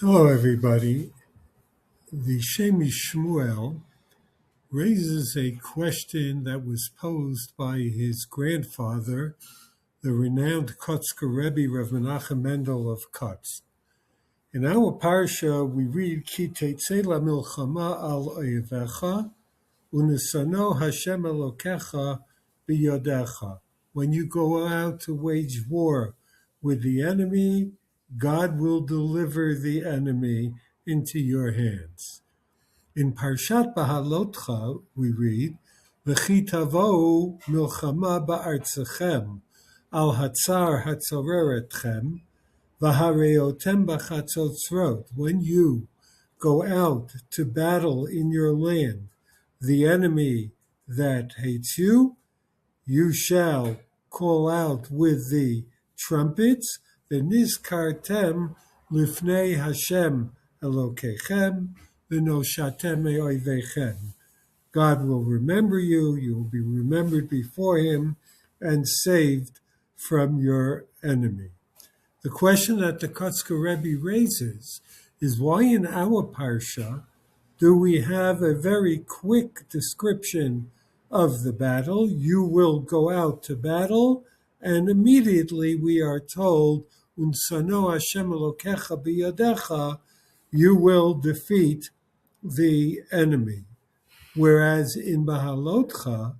Hello, everybody. The Shemi Shmuel raises a question that was posed by his grandfather, the renowned Kotzker Rebbe Rav Menachem Mendel of Kotz. In our parsha, we read, Ki Teitsei milchama al oivecha, unesano Hashem Elokecha biyodecha. When you go out to wage war with the enemy, God will deliver the enemy into your hands. In Parshat Bahalotcha, we read, V'chi tavou milchama ba'artzachem, al hatzar hatzoreretchem, v'hareotem b'chatzotzrot. When you go out to battle in your land, the enemy that hates you, you shall call out with the trumpets, v'nizkartem lifnei Hashem Elokechem, v'noshatem me'oivechem. God will remember you, you will be remembered before him, and saved from your enemy. The question that the Kotzker Rebbe raises is why in our parsha do we have a very quick description of the battle? You will go out to battle, and immediately we are told, Unsano Hashem Elokecha biyadecha, you will defeat the enemy. Whereas in Bahalotcha,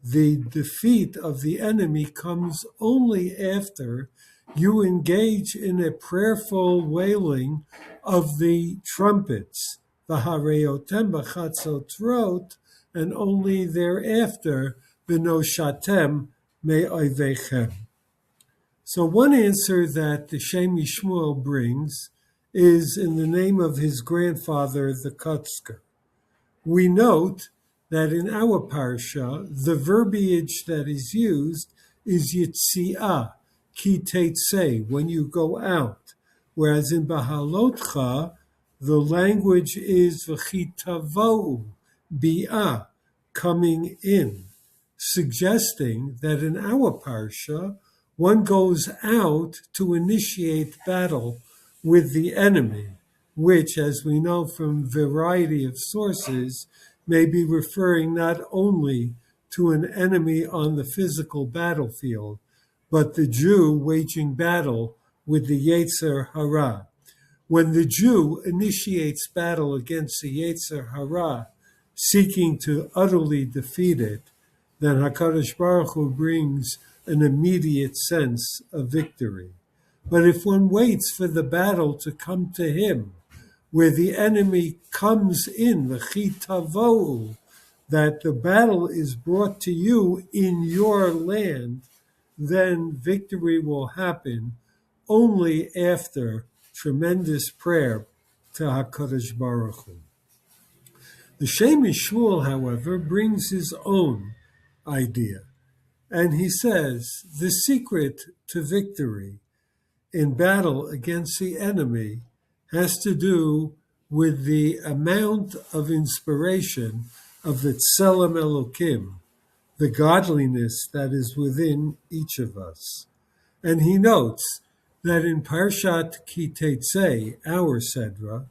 the defeat of the enemy comes only after you engage in a prayerful wailing of the trumpets, v'hareotem b'chatzotrot, and only thereafter, v'noshatem me'oivechem. So one answer that the Shemi Shmuel brings is in the name of his grandfather, the Kotzker. We note that in our parsha, the verbiage that is used is yitziah, ki teitsei, when you go out. Whereas in Bahalotcha, the language is v'chi tavou, bi'ah, coming in, suggesting that in our parsha, one goes out to initiate battle with the enemy, which, as we know from a variety of sources, may be referring not only to an enemy on the physical battlefield, but the Jew waging battle with the Yetzer Hara. When the Jew initiates battle against the Yetzer Hara, seeking to utterly defeat it, then HaKadosh Baruch Hu brings an immediate sense of victory. But if one waits for the battle to come to him, where the enemy comes in, v'chi tavou, that the battle is brought to you in your land, then victory will happen only after tremendous prayer to HaKadosh Baruch Hu. The Shemi Shmuel, however, brings his own idea, and he says the secret to victory in battle against the enemy has to do with the amount of inspiration of the Tselem Elokim, the godliness that is within each of us. And he notes that in Parshat Ki Teitsei, our Sedra,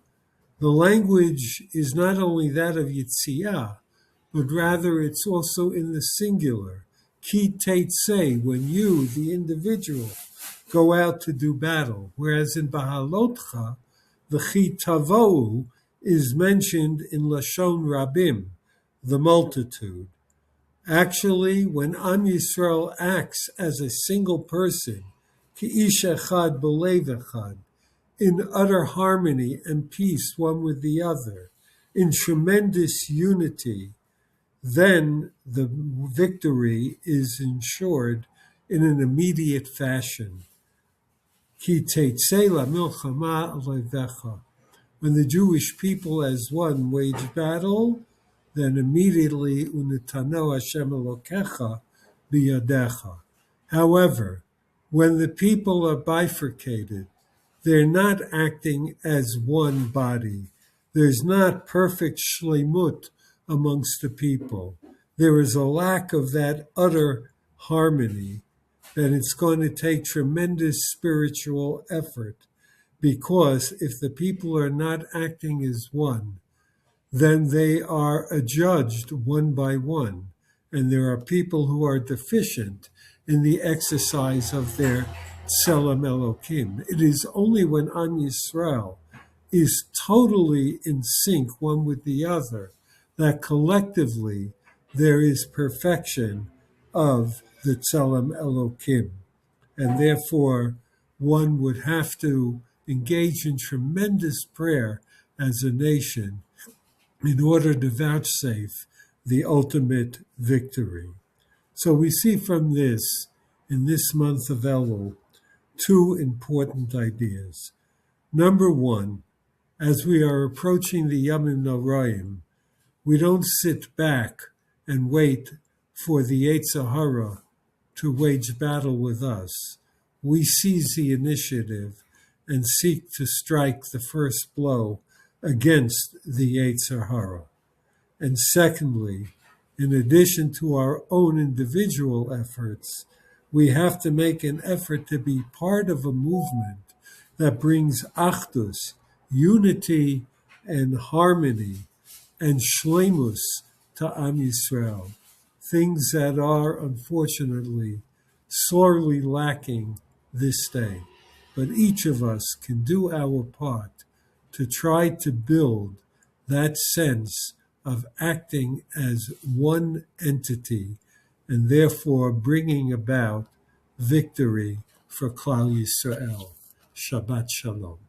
the language is not only that of Yitziah, but rather it's also in the singular. Ki Teitsei, when you, the individual, go out to do battle. Whereas in Bahalotcha, the V'chi tavou is mentioned in Lashon Rabim, the multitude. Actually, when Am Yisrael acts as a single person, ki ish echad b'lev echad, in utter harmony and peace one with the other, in tremendous unity, then the victory is ensured in an immediate fashion. Ki teitsei milchama alevecha. When the Jewish people as one wage battle, then immediately unetano Hashem Elokecha biyadecha. However, when the people are bifurcated, they're not acting as one body. There's not perfect shleimut amongst the people. There is a lack of that utter harmony, that it's going to take tremendous spiritual effort because if the people are not acting as one, then they are adjudged one by one, and there are people who are deficient in the exercise of their Tselem Elokim. It is only when Am Yisrael is totally in sync one with the other that collectively there is perfection of the Tselem Elokim. And therefore, one would have to engage in tremendous prayer as a nation in order to vouchsafe the ultimate victory. So we see from this, in this month of Elul, two important ideas. Number one, as we are approaching the Yamim Noraim, we don't sit back and wait for the Teitsei to wage battle with us. We seize the initiative and seek to strike the first blow against the Teitsei. And secondly, in addition to our own individual efforts, we have to make an effort to be part of a movement that brings achdus, unity and harmony, and shlemus to Am Yisrael, things that are unfortunately sorely lacking this day. But each of us can do our part to try to build that sense of acting as one entity and therefore bringing about victory for Klal Yisrael. Shabbat Shalom.